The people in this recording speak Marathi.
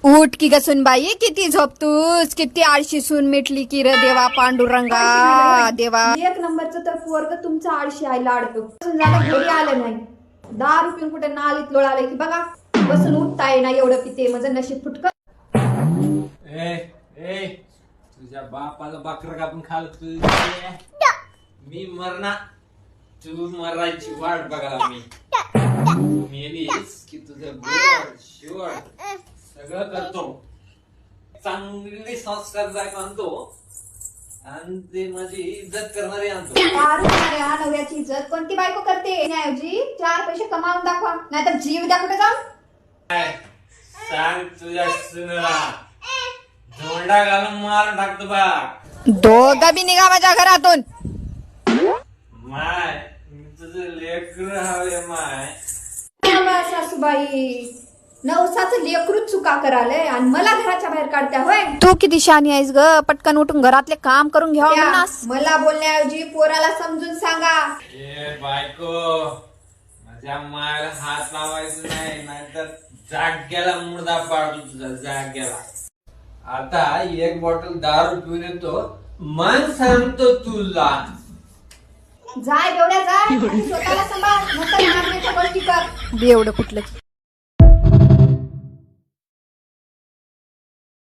उठ की गसून बाई, किती झोपतूस, किती आळशी सून मिटली की र देवा पांडुरंगा देवा. एक नंबरचं तर पोरग तुमचं आळशी आहे लाडकं. झालं घरी आलं नाही, 10 रुपये कुठे नालीत लोळाले की बघा बसून उठता येईना एवढं पिते माझं नशीब फुटकं. तुझ्या बापाला बकरा कापून खाल तू. मी मरणार, तू मरायची वाट बघायला मी मेलीस की तुझं गोड शिवड सगळं करतो. चांगले संस्कार जाय आणतो आणि ते माझी इज्जत करणारे आणतो. नवऱ्याची इज्जत कोणती बायको करते? ऐवजी 4 पैसे कमावून दाखवा, नाहीतर जीव द्या कुठे जाऊन. सांग तुझ्या सुनला धोंडा घालून मार टाकतो बा. दोघं बी निघा माझ्या घरातून. माय मी तुझं लेकरं हवे माय. सासूबाई नवसाचं लेकरूच चुका करायलंय आणि मला घराच्या बाहेर काढत्या होय. तू किती शहाणी आहेस ग, पटकन उठून घरातले काम करून घ्यावं म्हणणार. मला बोलण्याऐवजी पोराला समजून सांगा. ए बायको, माझ्या मायला हात लावायचं नाही, नाहीतर जाग्याला मुर्दा पाडतो तुझा जाग्याला. आता 1 बॉटल दारू पिऊन येतो, मन सांगतो तुला. जाय एवढ्या जाय आणि स्वतःला सांभाळ, नंतर मारण्याच्या गोष्टी कर. एवढं कुठलं